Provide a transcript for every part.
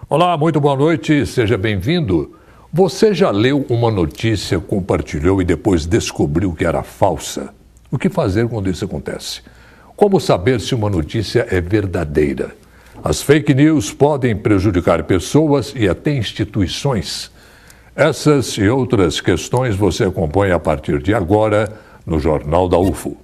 Olá, muito boa noite, seja bem-vindo. Você já leu uma notícia, compartilhou e depois descobriu que era falsa? O que fazer quando isso acontece? Como saber se uma notícia é verdadeira? As fake news podem prejudicar pessoas e até instituições. Essas e outras questões você acompanha a partir de agora no Jornal da UFO.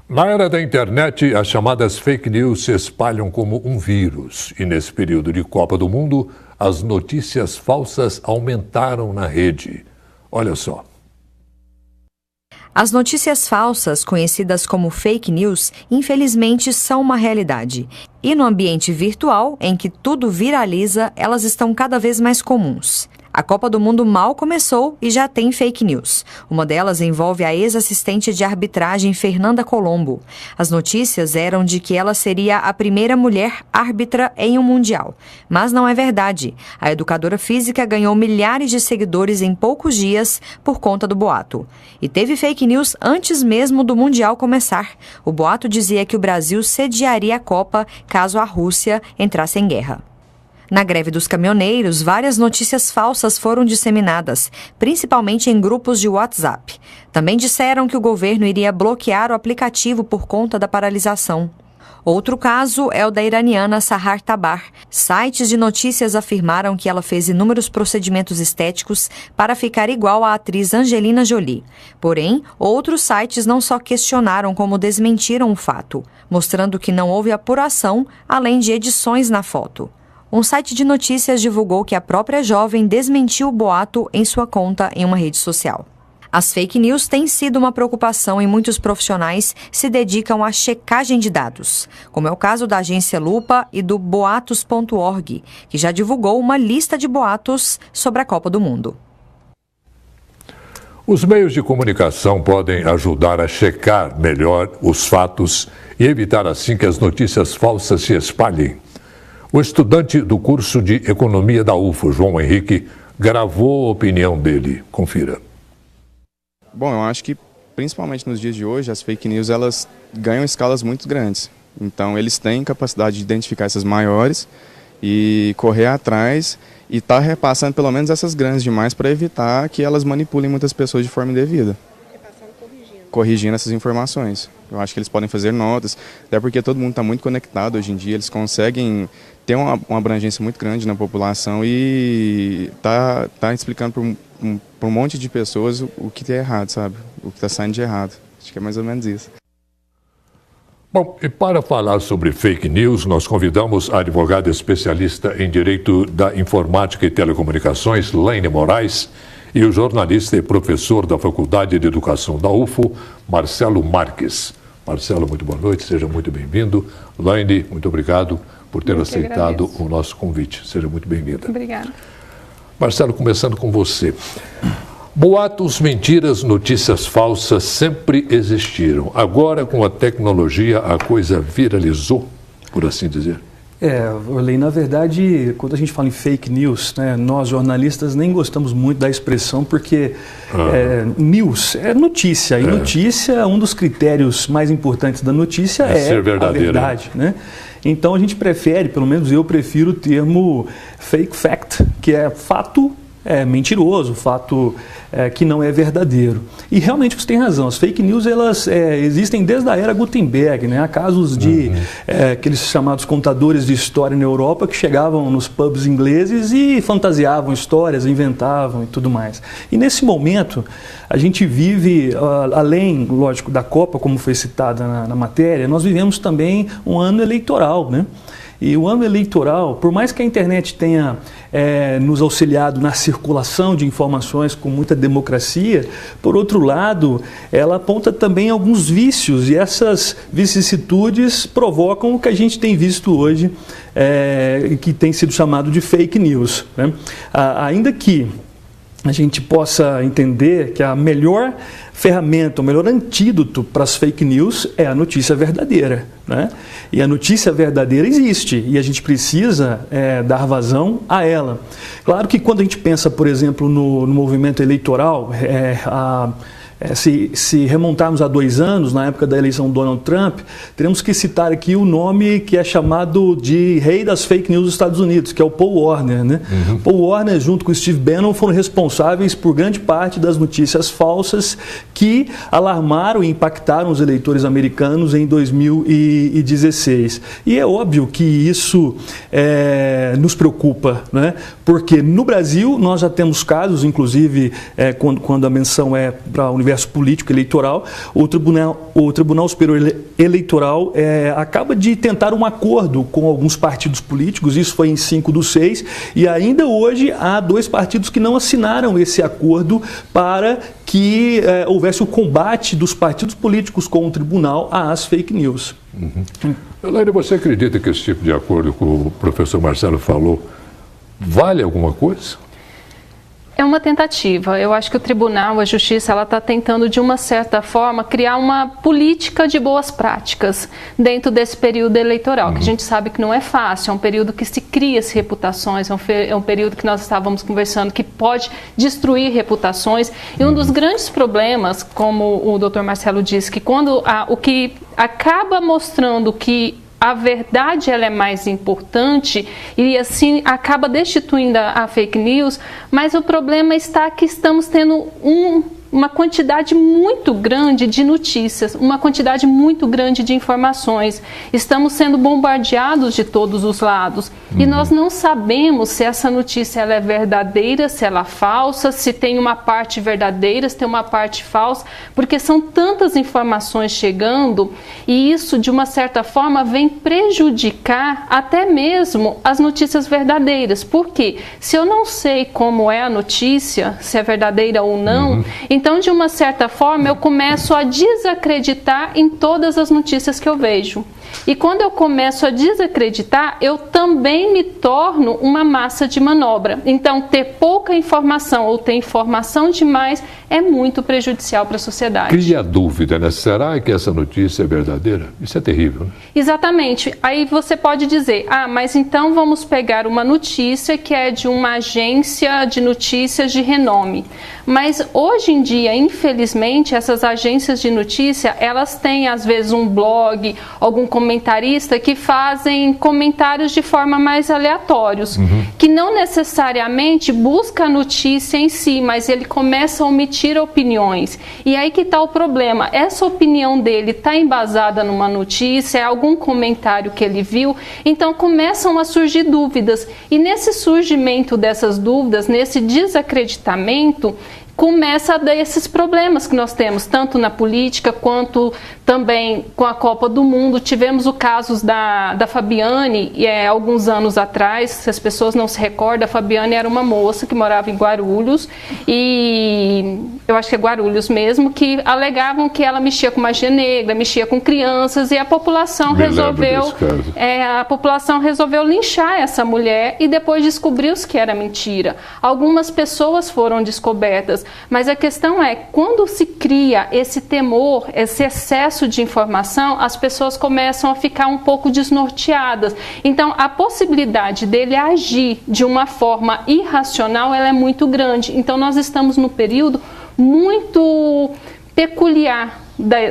Na era da internet, as chamadas fake news se espalham como um vírus. E nesse período de Copa do Mundo, as notícias falsas aumentaram na rede. Olha só. As notícias falsas, conhecidas como fake news, infelizmente são uma realidade. E no ambiente virtual, em que tudo viraliza, elas estão cada vez mais comuns. A Copa do Mundo mal começou e já tem fake news. Uma delas envolve a ex-assistente de arbitragem Fernanda Colombo. As notícias eram de que ela seria a primeira mulher árbitra em um mundial. Mas não é verdade. A educadora física ganhou milhares de seguidores em poucos dias por conta do boato. E teve fake news antes mesmo do mundial começar. O boato dizia que o Brasil sediaria a Copa caso a Rússia entrasse em guerra. Na greve dos caminhoneiros, várias notícias falsas foram disseminadas, principalmente em grupos de WhatsApp. Também disseram que o governo iria bloquear o aplicativo por conta da paralisação. Outro caso é o da iraniana Sahar Tabar. Sites de notícias afirmaram que ela fez inúmeros procedimentos estéticos para ficar igual à atriz Angelina Jolie. Porém, outros sites não só questionaram como desmentiram o fato, mostrando que não houve apuração, além de edições na foto. Um site de notícias divulgou que a própria jovem desmentiu o boato em sua conta em uma rede social. As fake news têm sido uma preocupação e muitos profissionais se dedicam à checagem de dados, como é o caso da agência Lupa e do Boatos.org, que já divulgou uma lista de boatos sobre a Copa do Mundo. Os meios de comunicação podem ajudar a checar melhor os fatos e evitar assim que as notícias falsas se espalhem. O estudante do curso de Economia da UFO, João Henrique, gravou a opinião dele. Confira. Bom, eu acho que principalmente nos dias de hoje, as fake news elas ganham escalas muito grandes. Então eles têm capacidade de identificar essas maiores e correr atrás e estar repassando pelo menos essas grandes demais para evitar que elas manipulem muitas pessoas de forma indevida. Corrigindo essas informações. Eu acho que eles podem fazer notas, até porque todo mundo está muito conectado hoje em dia, eles conseguem ter uma abrangência muito grande na população e tá explicando para um monte de pessoas o que é errado, sabe? O que está saindo de errado. Acho que é mais ou menos isso. Bom, e para falar sobre fake news, nós convidamos a advogada especialista em Direito da Informática e Telecomunicações, Laine Moraes, e o jornalista e professor da Faculdade de Educação da UFO, Marcelo Marques. Marcelo, muito boa noite, seja muito bem-vindo. Laine, muito obrigado por ter aceitado o nosso convite. Seja muito bem-vinda. Obrigada. Marcelo, começando com você. Boatos, mentiras, notícias falsas sempre existiram. Agora, com a tecnologia, a coisa viralizou, por assim dizer. Orley, na verdade, quando a gente fala em fake news, né, nós jornalistas nem gostamos muito da expressão porque news é notícia, e notícia, um dos critérios mais importantes da notícia é ser verdadeira. A verdade, né? Então a gente prefere, pelo menos eu prefiro o termo fake fact, que é fato mentiroso, fato que não é verdadeiro. E realmente você tem razão, as fake news elas existem desde a era Gutenberg, né? Há casos de aqueles chamados contadores de história na Europa que chegavam nos pubs ingleses e fantasiavam histórias, inventavam e tudo mais. E nesse momento a gente vive, além, lógico, da Copa, como foi citada na matéria, nós vivemos também um ano eleitoral, né? E o ano eleitoral, por mais que a internet tenha nos auxiliado na circulação de informações com muita democracia, por outro lado, ela aponta também alguns vícios, e essas vicissitudes provocam o que a gente tem visto hoje, que tem sido chamado de fake news, né? Ainda que a gente possa entender que a melhor ferramenta, o melhor antídoto para as fake news é a notícia verdadeira, né? E a notícia verdadeira existe e a gente precisa dar vazão a ela. Claro que quando a gente pensa, por exemplo, no movimento eleitoral, Se remontarmos a 2 anos, na época da eleição do Donald Trump, teremos que citar aqui o nome que é chamado de rei das fake news dos Estados Unidos, que é o Paul Warner, né? Paul Warner, junto com Steve Bannon, foram responsáveis por grande parte das notícias falsas que alarmaram e impactaram os eleitores americanos em 2016. E é óbvio que isso nos preocupa, né? Porque no Brasil nós já temos casos, inclusive quando a menção é para o universo político eleitoral, o Tribunal Superior Eleitoral acaba de tentar um acordo com alguns partidos políticos, isso foi em 5/6, e ainda hoje há 2 partidos que não assinaram esse acordo para que houvesse o combate dos partidos políticos com o tribunal às fake news. Elaine, você acredita que esse tipo de acordo que o professor Marcelo falou vale alguma coisa? É uma tentativa. Eu acho que o tribunal, a justiça, ela está tentando, de uma certa forma, criar uma política de boas práticas dentro desse período eleitoral, que a gente sabe que não é fácil, é um período que se cria-se reputações, é um período que nós estávamos conversando, que pode destruir reputações. E um dos grandes problemas, como o doutor Marcelo disse, que quando o que acaba mostrando que a verdade ela é mais importante e assim acaba destituindo a fake news, mas o problema está que estamos tendo uma quantidade muito grande de notícias, uma quantidade muito grande de informações. Estamos sendo bombardeados de todos os lados e nós não sabemos se essa notícia ela é verdadeira, se ela é falsa, se tem uma parte verdadeira, se tem uma parte falsa, porque são tantas informações chegando e isso, de uma certa forma, vem prejudicar até mesmo as notícias verdadeiras. Por quê? Se eu não sei como é a notícia, se é verdadeira ou não, então, de uma certa forma, eu começo a desacreditar em todas as notícias que eu vejo. E quando eu começo a desacreditar, eu também me torno uma massa de manobra. Então, ter pouca informação ou ter informação demais é muito prejudicial para a sociedade. Cria dúvida, né? Será que essa notícia é verdadeira? Isso é terrível, né? Exatamente. Aí você pode dizer, mas então vamos pegar uma notícia que é de uma agência de notícias de renome. Mas hoje em dia, infelizmente, essas agências de notícia, elas têm às vezes um blog, algum comentarista que fazem comentários de forma mais aleatórios, que não necessariamente busca a notícia em si, mas ele começa a omitir opiniões. E aí que está o problema. Essa opinião dele está embasada numa notícia, é algum comentário que ele viu, então começam a surgir dúvidas. E nesse surgimento dessas dúvidas, nesse desacreditamento, começa a dar esses problemas que nós temos, tanto na política quanto também com a Copa do Mundo. Tivemos o caso da Fabiane, alguns anos atrás, se as pessoas não se recordam, a Fabiane era uma moça que morava em Guarulhos, e eu acho que é Guarulhos mesmo, que alegavam que ela mexia com magia negra, mexia com crianças, e a população resolveu linchar essa mulher, e depois descobriu-se que era mentira. Algumas pessoas foram descobertas, mas a questão é, quando se cria esse temor, esse excesso de informação, as pessoas começam a ficar um pouco desnorteadas. Então, a possibilidade dele agir de uma forma irracional, ela é muito grande. Então, nós estamos num período muito peculiar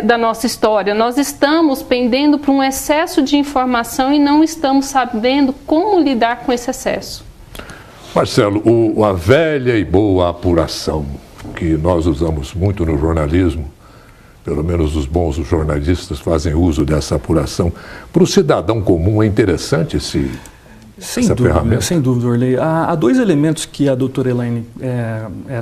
da nossa história. Nós estamos pendendo para um excesso de informação e não estamos sabendo como lidar com esse excesso. Marcelo, a velha e boa apuração que nós usamos muito no jornalismo, pelo menos os bons jornalistas fazem uso dessa apuração. Para o cidadão comum é interessante essa ferramenta? Sem dúvida, Orley. Há 2 elementos que a doutora Elaine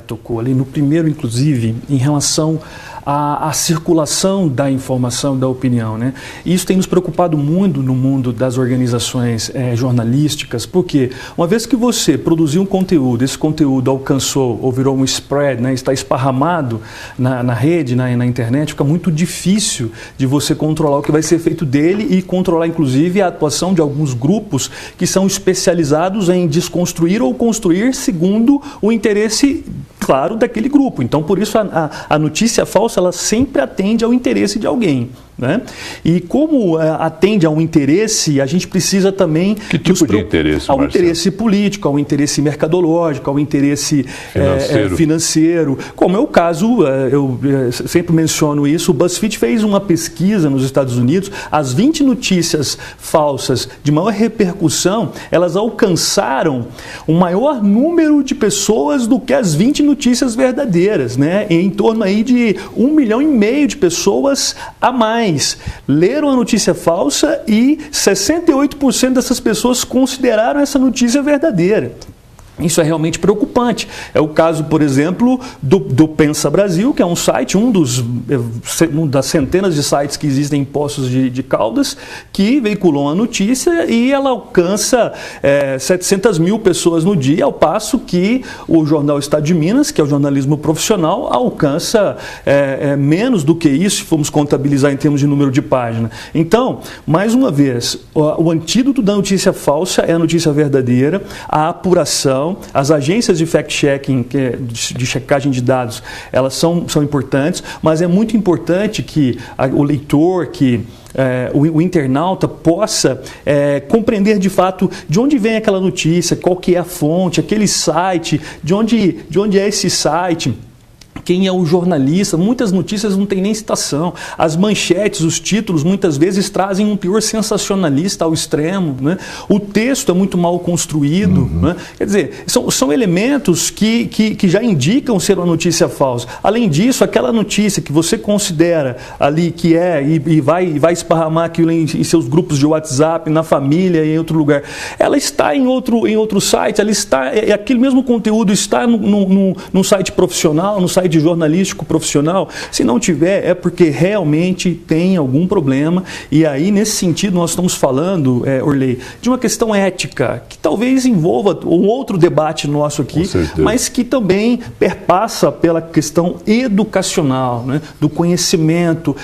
tocou ali. No primeiro, inclusive, em relação à circulação da informação, da opinião, né? Isso tem nos preocupado muito no mundo das organizações jornalísticas, porque uma vez que você produziu um conteúdo, esse conteúdo alcançou ou virou um spread, né? Está esparramado na rede, na internet, fica muito difícil de você controlar o que vai ser feito dele e controlar, inclusive, a atuação de alguns grupos que são especializados em desconstruir ou construir segundo o interesse, claro, daquele grupo. Então, por isso, a notícia falsa, ela sempre atende ao interesse de alguém, né? E como atende a um interesse, a gente precisa também... Que tipo de interesse, ao interesse político, ao interesse mercadológico, ao interesse financeiro. Como é o caso, eu sempre menciono isso, o BuzzFeed fez uma pesquisa nos Estados Unidos, as 20 notícias falsas de maior repercussão, elas alcançaram um maior número de pessoas do que as 20 notícias verdadeiras, né? Em torno aí de 1,5 milhão de pessoas a mais leram a notícia falsa e 68% dessas pessoas consideraram essa notícia verdadeira. Isso é realmente preocupante. É o caso, por exemplo, do Pensa Brasil, que é um site, um das centenas de sites que existem em Poços de Caldas, que veiculou a notícia e ela alcança 700 mil pessoas no dia, ao passo que o jornal Estado de Minas, que é o jornalismo profissional, alcança menos do que isso, se formos contabilizar em termos de número de página. Então, mais uma vez, o antídoto da notícia falsa é a notícia verdadeira, a apuração. As agências de fact-checking, de checagem de dados, elas são importantes, mas é muito importante que o leitor, que o internauta possa compreender de fato de onde vem aquela notícia, qual que é a fonte, aquele site, de onde é esse site. Quem é o jornalista? Muitas notícias não tem nem citação. As manchetes, os títulos, muitas vezes trazem um teor sensacionalista ao extremo, né? O texto é muito mal construído. Né? Quer dizer, são elementos que já indicam ser uma notícia falsa. Além disso, aquela notícia que você considera ali que e vai esparramar aquilo em seus grupos de WhatsApp, na família, em outro lugar, ela está em outro site, ela está, aquele mesmo conteúdo está num site profissional, no site jornalístico profissional. Se não tiver, é porque realmente tem algum problema. E aí, nesse sentido, nós estamos falando, Orley, de uma questão ética, que talvez envolva um outro debate nosso aqui, mas que também perpassa pela questão educacional, né? Do conhecimento,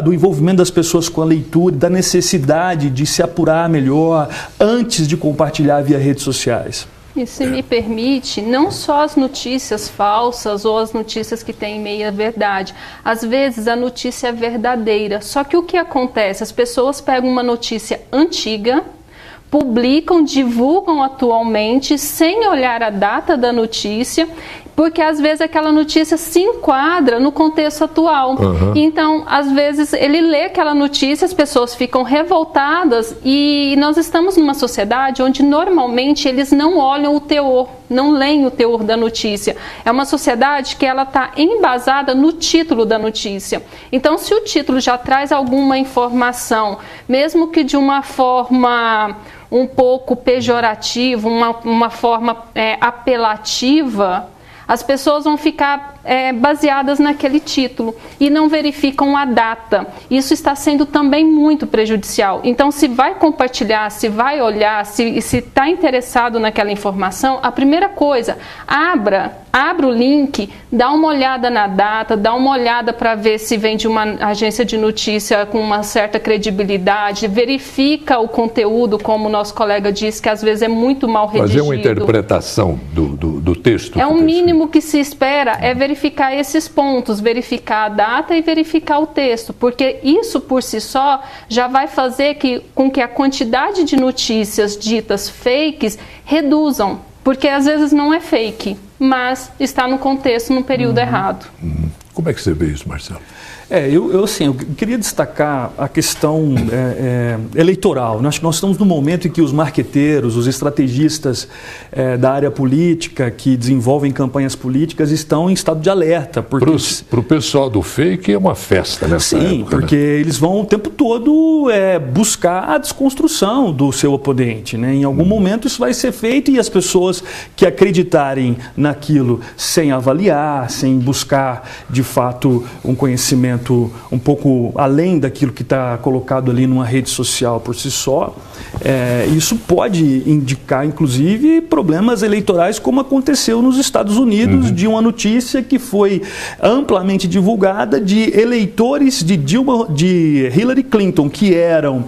do envolvimento das pessoas com a leitura, da necessidade de se apurar melhor antes de compartilhar via redes sociais. E se me permite, não só as notícias falsas ou as notícias que têm meia verdade. Às vezes a notícia é verdadeira, só que o que acontece? As pessoas pegam uma notícia antiga, publicam, divulgam atualmente, sem olhar a data da notícia, porque às vezes aquela notícia se enquadra no contexto atual. Então, às vezes, ele lê aquela notícia, as pessoas ficam revoltadas e nós estamos numa sociedade onde normalmente eles não olham o teor, não leem o teor da notícia. É uma sociedade que ela está embasada no título da notícia. Então, se o título já traz alguma informação, mesmo que de uma forma um pouco pejorativa, uma forma apelativa, as pessoas vão ficar baseadas naquele título e não verificam a data. Isso está sendo também muito prejudicial. Então, se vai compartilhar, se vai olhar, se está interessado naquela informação, a primeira coisa, abra o link, dá uma olhada na data, dá uma olhada para ver se vem de uma agência de notícia com uma certa credibilidade, verifica o conteúdo, como o nosso colega disse, que às vezes é muito mal redigido. Fazer uma interpretação do texto. É o mínimo que se espera, é verificar esses pontos, verificar a data e verificar o texto, porque isso por si só já vai fazer com que a quantidade de notícias ditas fakes reduzam, porque às vezes não é fake, mas está no contexto, no período errado. Como é que você vê isso, Marcelo? Eu queria destacar a questão eleitoral. Acho que nós estamos num momento em que os marqueteiros, os estrategistas da área política que desenvolvem campanhas políticas estão em estado de alerta. Para o pessoal do fake é uma festa nessa época. Sim, porque eles vão o tempo todo buscar a desconstrução do seu oponente, né? Em algum momento isso vai ser feito e as pessoas que acreditarem naquilo sem avaliar, sem buscar de fato um conhecimento um pouco além daquilo que está colocado ali numa rede social por si só, isso pode indicar, inclusive, problemas eleitorais, como aconteceu nos Estados Unidos, de uma notícia que foi amplamente divulgada de eleitores de Hillary Clinton, que eram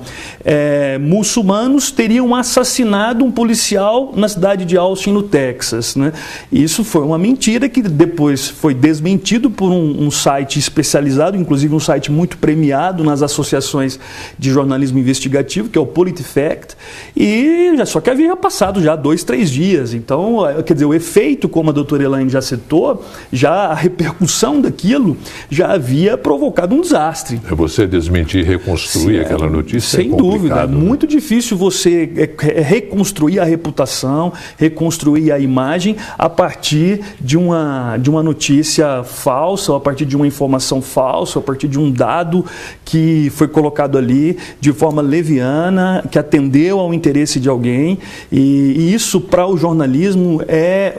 muçulmanos, teriam assassinado um policial na cidade de Austin, no Texas, né? Isso foi uma mentira que depois foi desmentido por um site especializado em inclusive um site muito premiado nas associações de jornalismo investigativo, que é o PolitiFact, e só que havia passado já 2, 3 dias. Então, quer dizer, o efeito, como a doutora Elaine já citou, já a repercussão daquilo já havia provocado um desastre. É você desmentir e reconstruir aquela notícia? Sem dúvida, é muito difícil você reconstruir a reputação, reconstruir a imagem a partir de uma notícia falsa, ou a partir de uma informação falsa, ou a partir de um dado que foi colocado ali de forma leviana, que atendeu ao interesse de alguém, e isso para o jornalismo é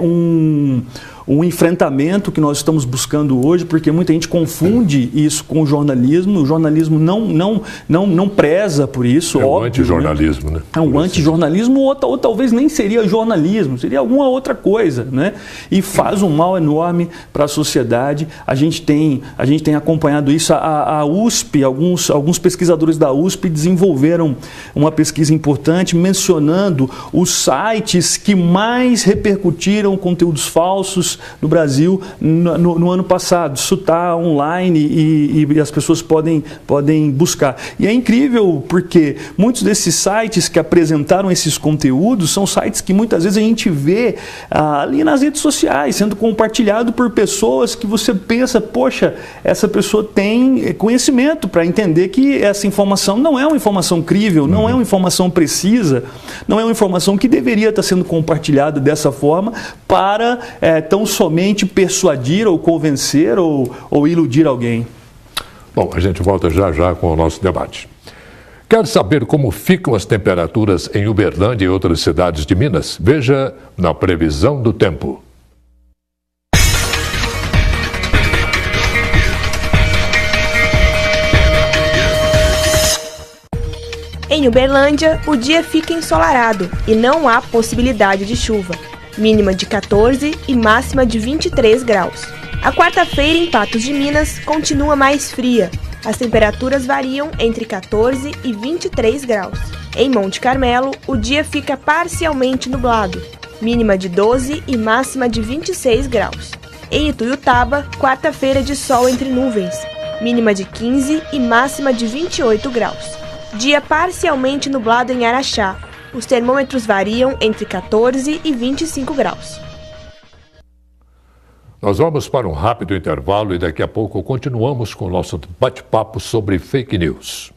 um enfrentamento que nós estamos buscando hoje, porque muita gente confunde isso com o jornalismo. O jornalismo não preza por isso. É um antijornalismo, né? É um antijornalismo, ou talvez nem seria jornalismo, seria alguma outra coisa, né? E faz um mal enorme para a sociedade. A gente tem acompanhado isso. A USP, alguns pesquisadores da USP desenvolveram uma pesquisa importante mencionando os sites que mais repercutiram conteúdos falsos no Brasil no ano passado. Isso está online e as pessoas podem buscar. E é incrível porque muitos desses sites que apresentaram esses conteúdos são sites que muitas vezes a gente vê ali nas redes sociais, sendo compartilhado por pessoas que você pensa, poxa, essa pessoa tem conhecimento para entender que essa informação não é uma informação crível, não é uma informação precisa, não é uma informação que deveria estar sendo compartilhada dessa forma para tão somente persuadir ou convencer ou iludir alguém. Bom, a gente volta já com o nosso debate. Quer saber como ficam as temperaturas em Uberlândia e outras cidades de Minas? Veja na previsão do tempo. Em Uberlândia, o dia fica ensolarado e não há possibilidade de chuva. Mínima de 14 e máxima de 23 graus. A quarta-feira em Patos de Minas continua mais fria. As temperaturas variam entre 14 e 23 graus. Em Monte Carmelo, o dia fica parcialmente nublado. Mínima de 12 e máxima de 26 graus. Em Ituiutaba, quarta-feira de sol entre nuvens. Mínima de 15 e máxima de 28 graus. Dia parcialmente nublado em Araxá. Os termômetros variam entre 14 e 25 graus. Nós vamos para um rápido intervalo e daqui a pouco continuamos com o nosso bate-papo sobre fake news.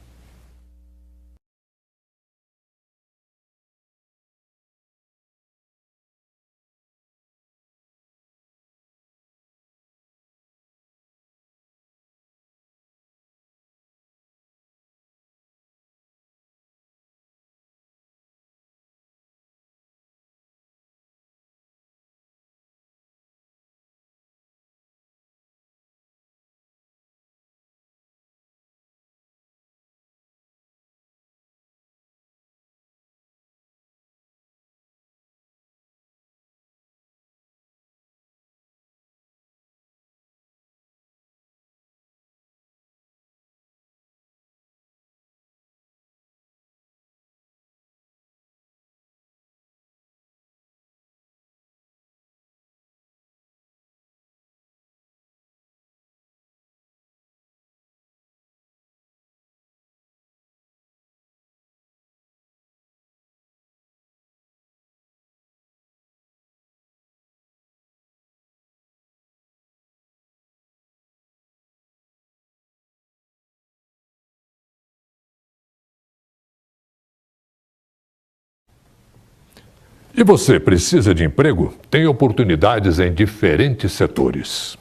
E você precisa de emprego? Tem oportunidades em diferentes setores.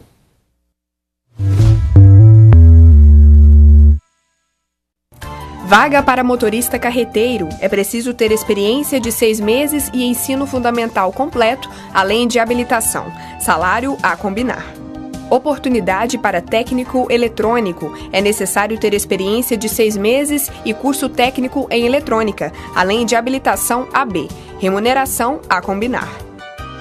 Vaga para motorista carreteiro. É preciso ter experiência de 6 meses e ensino fundamental completo, além de habilitação. Salário a combinar. Oportunidade para técnico eletrônico. É necessário ter experiência de 6 meses e curso técnico em eletrônica, além de habilitação AB. Remuneração a combinar.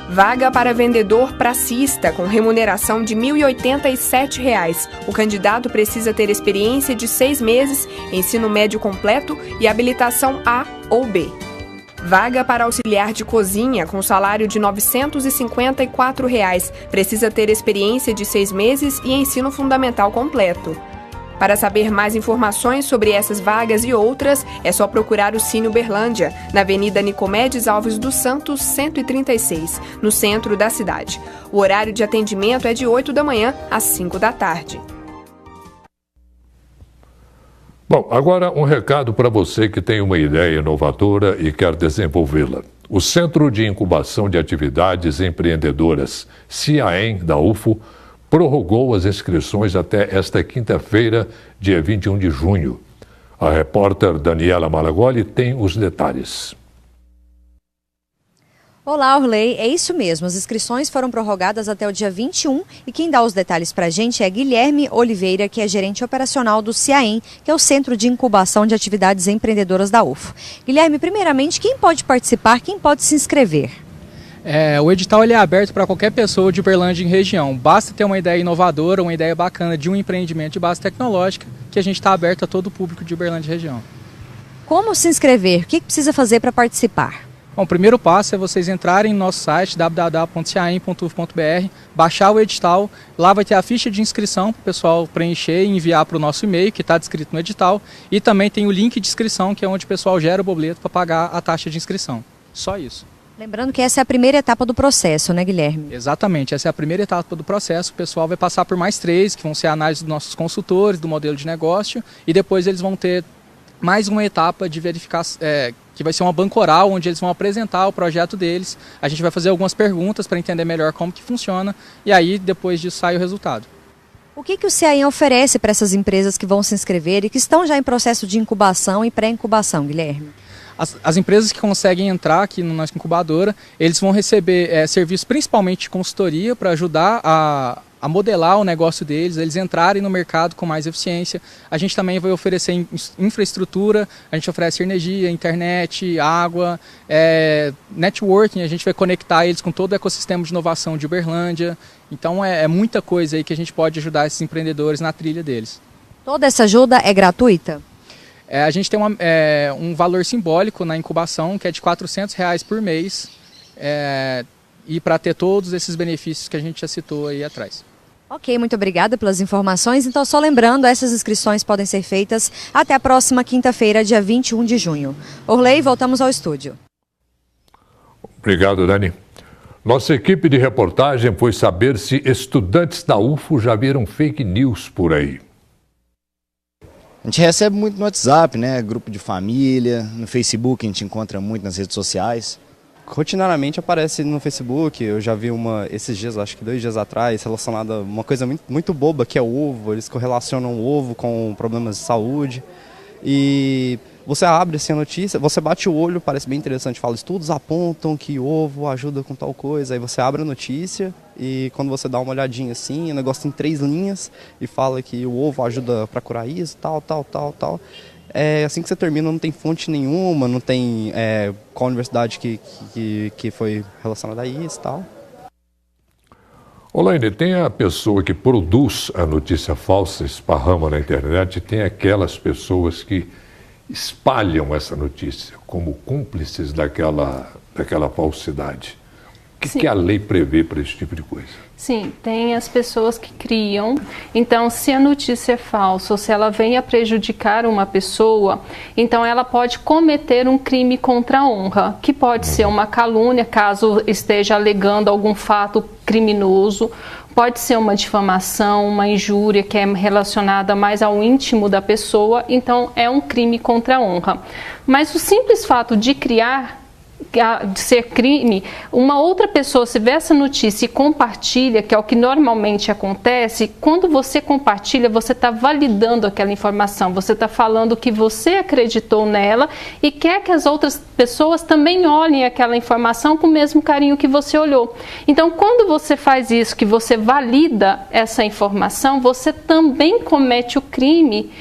Vaga para vendedor pracista, com remuneração de R$ 1.087. O candidato precisa ter experiência de 6 meses, ensino médio completo e habilitação A ou B. Vaga para auxiliar de cozinha, com salário de R$ 954. Precisa ter experiência de 6 meses e ensino fundamental completo. Para saber mais informações sobre essas vagas e outras, é só procurar o Cine Uberlândia, na Avenida Nicomedes Alves dos Santos, 136, no centro da cidade. O horário de atendimento é de 8 da manhã às 5 da tarde. Bom, agora um recado para você que tem uma ideia inovadora e quer desenvolvê-la. O Centro de Incubação de Atividades Empreendedoras, CIAEM, da UFO, prorrogou as inscrições até esta quinta-feira, dia 21 de junho. A repórter Daniela Malagoli tem os detalhes. Olá, Orley. É isso mesmo. As inscrições foram prorrogadas até o dia 21 e quem dá os detalhes para a gente é Guilherme Oliveira, que é gerente operacional do CIAEM, que é o Centro de Incubação de Atividades Empreendedoras da UFO. Guilherme, primeiramente, quem pode participar, quem pode se inscrever? O edital ele é aberto para qualquer pessoa de Uberlândia e região. Basta ter uma ideia inovadora, uma ideia bacana de um empreendimento de base tecnológica, que a gente está aberto a todo o público de Uberlândia e região. Como se inscrever? O que precisa fazer para participar? Bom, o primeiro passo é vocês entrarem no nosso site www.ciaem.uf.br, baixar o edital, lá vai ter a ficha de inscrição para o pessoal preencher e enviar para o nosso e-mail, que está descrito no edital, e também tem o link de inscrição, que é onde o pessoal gera o boleto para pagar a taxa de inscrição. Só isso. Lembrando que essa é a primeira etapa do processo, né, Guilherme? Exatamente, essa é a primeira etapa do processo. O pessoal vai passar por mais 3, que vão ser a análise dos nossos consultores, do modelo de negócio, e depois eles vão ter mais uma etapa de verificação, que vai ser uma banca oral, onde eles vão apresentar o projeto deles. A gente vai fazer algumas perguntas para entender melhor como que funciona, e aí depois disso sai o resultado. O que o CIAEM oferece para essas empresas que vão se inscrever e que estão já em processo de incubação e pré-incubação, Guilherme? As empresas que conseguem entrar aqui na nossa incubadora, eles vão receber serviços principalmente de consultoria para ajudar a modelar o negócio deles, eles entrarem no mercado com mais eficiência. A gente também vai oferecer infraestrutura, a gente oferece energia, internet, água, networking, a gente vai conectar eles com todo o ecossistema de inovação de Uberlândia. Então é muita coisa aí que a gente pode ajudar esses empreendedores na trilha deles. Toda essa ajuda é gratuita? A gente tem um valor simbólico na incubação, que é de R$400 por mês, e para ter todos esses benefícios que a gente já citou aí atrás. Ok, muito obrigada pelas informações. Então, só lembrando, essas inscrições podem ser feitas até a próxima quinta-feira, dia 21 de junho. Orley, voltamos ao estúdio. Obrigado, Dani. Nossa equipe de reportagem foi saber se estudantes da UFO já viram fake news por aí. A gente recebe muito no WhatsApp, né? Grupo de família, no Facebook a gente encontra muito nas redes sociais. Rotineiramente aparece no Facebook, eu já vi esses dias, acho que 2 dias atrás, relacionada a uma coisa muito boba, que é o ovo. Eles correlacionam o ovo com problemas de saúde. E você abre assim a notícia, você bate o olho, parece bem interessante, fala, estudos apontam que o ovo ajuda com tal coisa. Aí você abre a notícia e quando você dá uma olhadinha assim, o negócio tem 3 linhas e fala que o ovo ajuda para curar isso, tal. Assim que você termina, não tem fonte nenhuma, não tem qual universidade que foi relacionada a isso e tal. Olaine, tem a pessoa que produz a notícia falsa, esparrama na internet, e tem aquelas pessoas que espalham essa notícia como cúmplices daquela falsidade. O que a lei prevê para esse tipo de coisa? Sim, tem as pessoas que criam. Então, se a notícia é falsa ou se ela vem a prejudicar uma pessoa, então ela pode cometer um crime contra a honra, que pode ser uma calúnia, caso esteja alegando algum fato criminoso, pode ser uma difamação, uma injúria que é relacionada mais ao íntimo da pessoa, então é um crime contra a honra. Mas o simples fato de criar, de ser crime, uma outra pessoa se vê essa notícia e compartilha, que é o que normalmente acontece, quando você compartilha, você está validando aquela informação, você está falando que você acreditou nela e quer que as outras pessoas também olhem aquela informação com o mesmo carinho que você olhou. Então, quando você faz isso, que você valida essa informação, você também comete o crime,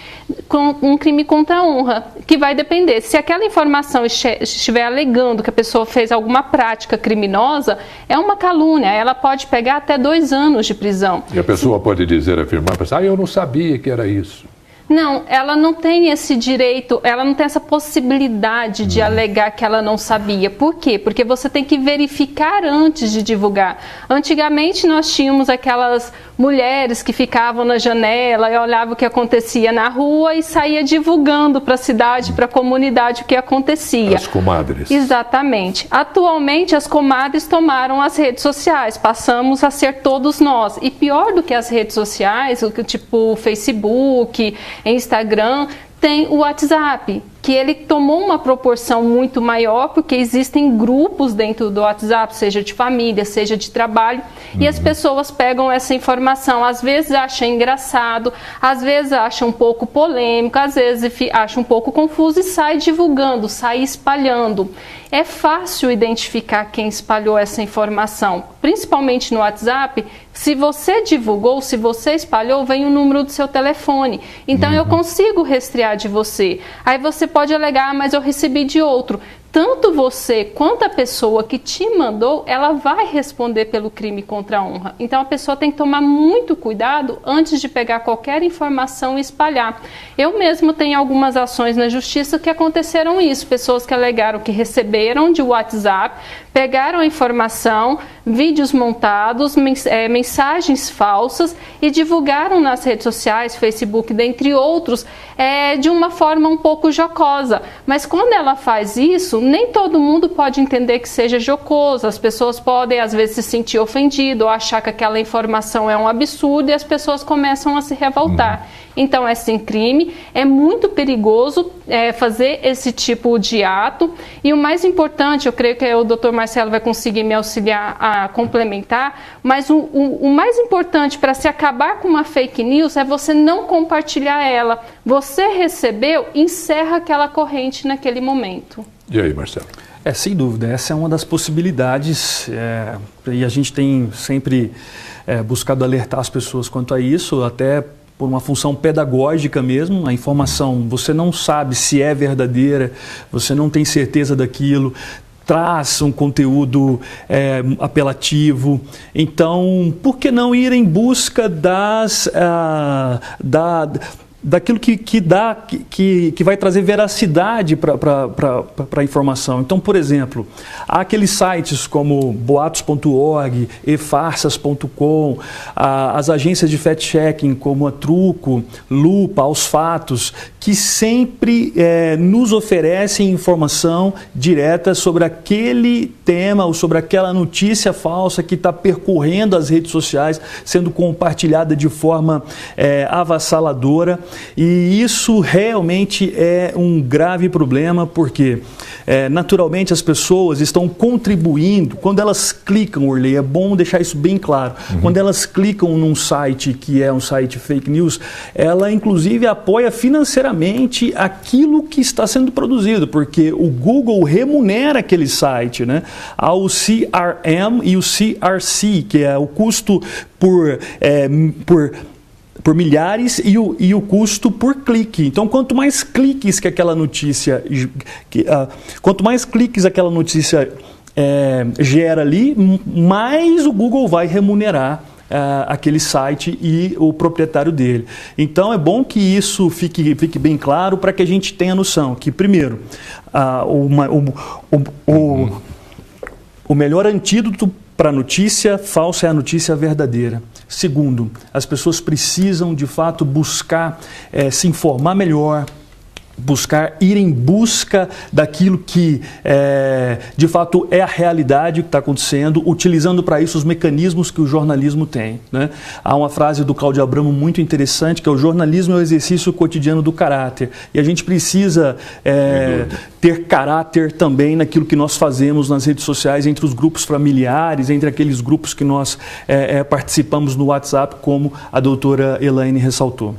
um crime contra a honra, que vai depender. Se aquela informação estiver alegando que a pessoa fez alguma prática criminosa, é uma calúnia, ela pode pegar até 2 anos de prisão. E a pessoa pode afirmar, eu não sabia que era isso. Não, ela não tem esse direito, ela não tem essa possibilidade de alegar que ela não sabia. Por quê? Porque você tem que verificar antes de divulgar. Antigamente nós tínhamos aquelas mulheres que ficavam na janela e olhavam o que acontecia na rua e saía divulgando para a cidade, para a comunidade o que acontecia. As comadres. Exatamente. Atualmente as comadres tomaram as redes sociais, passamos a ser todos nós. E pior do que as redes sociais, tipo Facebook, Instagram, tem o WhatsApp, que ele tomou uma proporção muito maior, porque existem grupos dentro do WhatsApp, seja de família, seja de trabalho, e as pessoas pegam essa informação, às vezes acham engraçado, às vezes acham um pouco polêmico, às vezes acham um pouco confuso e sai divulgando, sai espalhando. É fácil identificar quem espalhou essa informação, principalmente no WhatsApp. Se você divulgou, se você espalhou, vem o número do seu telefone. Então eu consigo rastrear de você. Aí você pode alegar, mas eu recebi de outro. Tanto você quanto a pessoa que te mandou, ela vai responder pelo crime contra a honra. Então a pessoa tem que tomar muito cuidado antes de pegar qualquer informação e espalhar. Eu mesmo tenho algumas ações na justiça que aconteceram isso. Pessoas que alegaram que receberam de WhatsApp, pegaram a informação, vídeos montados, mensagens falsas e divulgaram nas redes sociais, Facebook, dentre outros, de uma forma um pouco jocosa. Mas quando ela faz isso, nem todo mundo pode entender que seja jocoso. As pessoas podem, às vezes, se sentir ofendido ou achar que aquela informação é um absurdo e as pessoas começam a se revoltar. Então, é sim crime, é muito perigoso fazer esse tipo de ato. E o mais importante, eu creio que o Dr. Marcelo vai conseguir me auxiliar a complementar, mas o mais importante para se acabar com uma fake news é você não compartilhar ela. Você recebeu, encerra aquela corrente naquele momento. E aí, Marcelo? Sem dúvida, essa é uma das possibilidades e a gente tem sempre buscado alertar as pessoas quanto a isso, até por uma função pedagógica mesmo. A informação, você não sabe se é verdadeira, você não tem certeza daquilo, traz um conteúdo apelativo. Então, por que não ir em busca daquilo que vai trazer veracidade para a informação? Então, por exemplo, há aqueles sites como boatos.org, efarsas.com, as agências de fact-checking como a Truco, Lupa, Aos Fatos, que sempre nos oferecem informação direta sobre aquele tema ou sobre aquela notícia falsa que está percorrendo as redes sociais, sendo compartilhada de forma avassaladora. E isso realmente é um grave problema, porque naturalmente as pessoas estão contribuindo. Quando elas clicam, Orley, é bom deixar isso bem claro, quando elas clicam num site que é um site fake news, ela inclusive apoia financeiramente aquilo que está sendo produzido, porque o Google remunera aquele site, né? Há o CRM e o CRC, que é o custo por milhares e o custo por clique. Então, quanto mais cliques que aquela notícia gera ali, mais o Google vai remunerar aquele site e o proprietário dele. Então, é bom que isso fique bem claro, para que a gente tenha noção que, primeiro, o melhor antídoto para a notícia falsa é a notícia verdadeira. Segundo, as pessoas precisam, de fato, buscar se informar melhor, ir em busca daquilo que, de fato, é a realidade que está acontecendo, utilizando para isso os mecanismos que o jornalismo tem, né? Há uma frase do Cláudio Abramo muito interessante, que é: o jornalismo é o exercício cotidiano do caráter. E a gente precisa ter caráter também naquilo que nós fazemos nas redes sociais, entre os grupos familiares, entre aqueles grupos que nós participamos no WhatsApp, como a doutora Elaine ressaltou.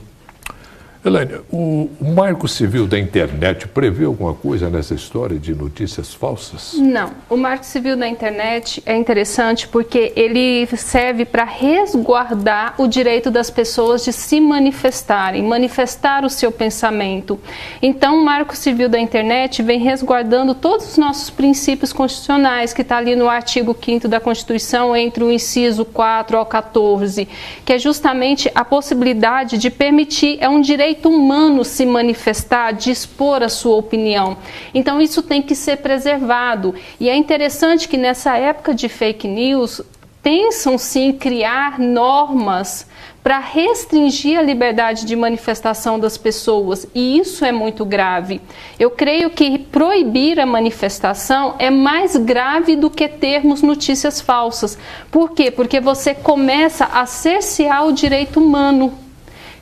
Elaine, o Marco Civil da Internet prevê alguma coisa nessa história de notícias falsas? Não. O Marco Civil da Internet é interessante porque ele serve para resguardar o direito das pessoas de se manifestarem, manifestar o seu pensamento. Então, o Marco Civil da Internet vem resguardando todos os nossos princípios constitucionais, que está ali no artigo 5º da Constituição, entre o inciso 4 ao 14, que é justamente a possibilidade de permitir, é um direito humano se manifestar, de expor a sua opinião. Então isso tem que ser preservado. E é interessante que nessa época de fake news pensam sim em criar normas para restringir a liberdade de manifestação das pessoas, e isso é muito grave. Eu creio que proibir a manifestação é mais grave do que termos notícias falsas. Por quê? Porque você começa a cercear o direito humano,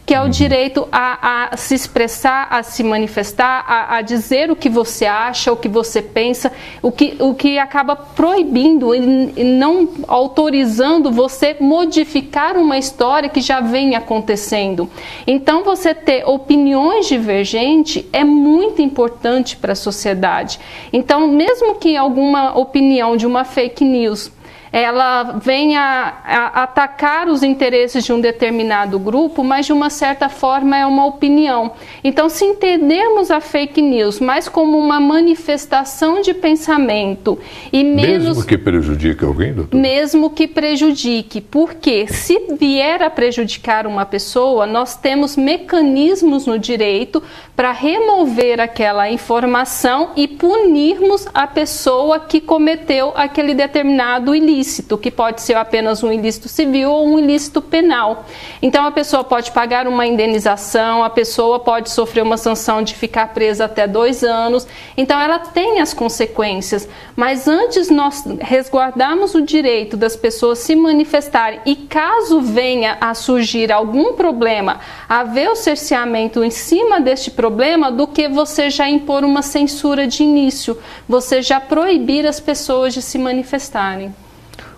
que é o direito a se expressar, a se manifestar, a dizer o que você acha, o que você pensa, o que acaba proibindo e não autorizando você modificar uma história que já vem acontecendo. Então, você ter opiniões divergentes é muito importante para a sociedade. Então, mesmo que alguma opinião de uma fake news ela venha a atacar os interesses de um determinado grupo, mas de uma certa forma é uma opinião. Então, se entendermos a fake news mais como uma manifestação de pensamento e menos... Mesmo que prejudique alguém, doutor? Mesmo que prejudique, porque se vier a prejudicar uma pessoa, nós temos mecanismos no direito para remover aquela informação e punirmos a pessoa que cometeu aquele determinado ilícito, que pode ser apenas um ilícito civil ou um ilícito penal. Então, a pessoa pode pagar uma indenização, a pessoa pode sofrer uma sanção de ficar presa até 2 anos. Então, ela tem as consequências. Mas antes nós resguardarmos o direito das pessoas se manifestarem e caso venha a surgir algum problema, haver o cerceamento em cima deste problema, do que você já impor uma censura de início, você já proibir as pessoas de se manifestarem.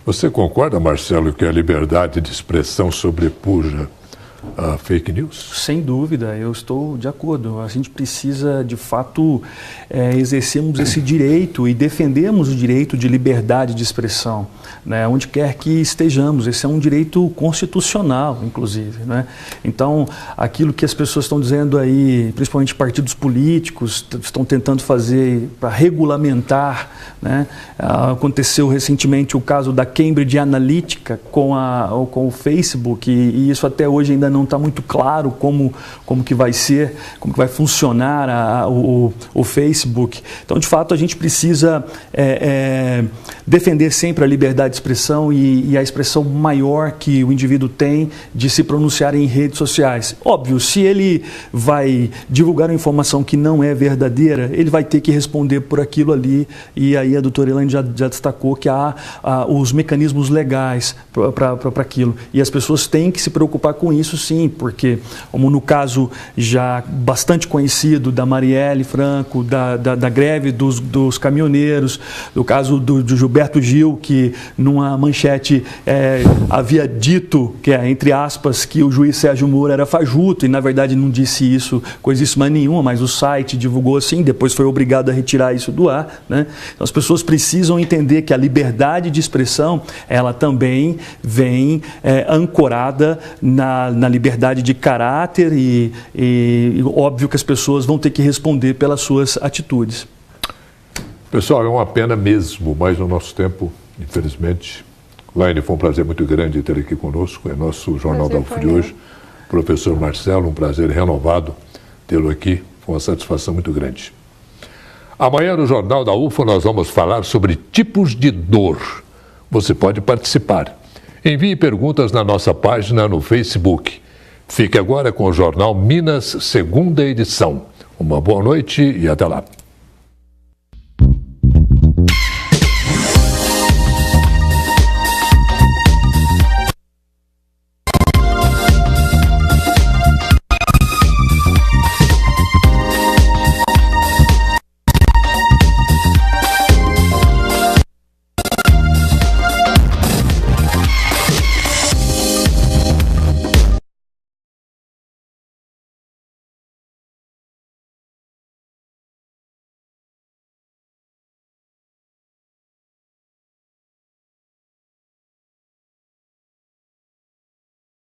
Você concorda, Marcelo, que a liberdade de expressão sobrepuja a fake news? Sem dúvida, eu estou de acordo. A gente precisa, de fato, exercermos esse direito e defendermos o direito de liberdade de expressão, né, onde quer que estejamos. Esse é um direito constitucional, inclusive, né? Então, aquilo que as pessoas estão dizendo aí, principalmente partidos políticos, estão tentando fazer para regulamentar, né? Aconteceu recentemente o caso da Cambridge Analytica com o Facebook, e isso até hoje ainda não está muito claro como que vai ser, como que vai funcionar o Facebook. Então, de fato, a gente precisa defender sempre a liberdade de expressão e a expressão maior que o indivíduo tem de se pronunciar em redes sociais. Óbvio, se ele vai divulgar uma informação que não é verdadeira, ele vai ter que responder por aquilo ali, e aí a doutora Elaine já destacou que há os mecanismos legais para aquilo. E as pessoas têm que se preocupar com isso, sim, porque, como no caso já bastante conhecido da Marielle Franco, da greve dos caminhoneiros, do caso do Gilberto Gil, que numa manchete havia dito, que entre aspas, que o juiz Sérgio Moro era fajuto, e na verdade não disse isso, coisíssima nenhuma, mas o site divulgou assim, depois foi obrigado a retirar isso do ar, né? Então as pessoas precisam entender que a liberdade de expressão, ela também vem ancorada na liberdade de caráter e óbvio que as pessoas vão ter que responder pelas suas atitudes. Pessoal, é uma pena mesmo, mas no nosso tempo, infelizmente. Laine, foi um prazer muito grande ter aqui conosco, é nosso Jornal da UF de hoje. Professor Marcelo, um prazer renovado tê-lo aqui, foi uma satisfação muito grande. Amanhã no Jornal da UFA nós vamos falar sobre tipos de dor. Você pode participar. Envie perguntas na nossa página no Facebook. Fique agora com o Jornal Minas, segunda edição. Uma boa noite e até lá.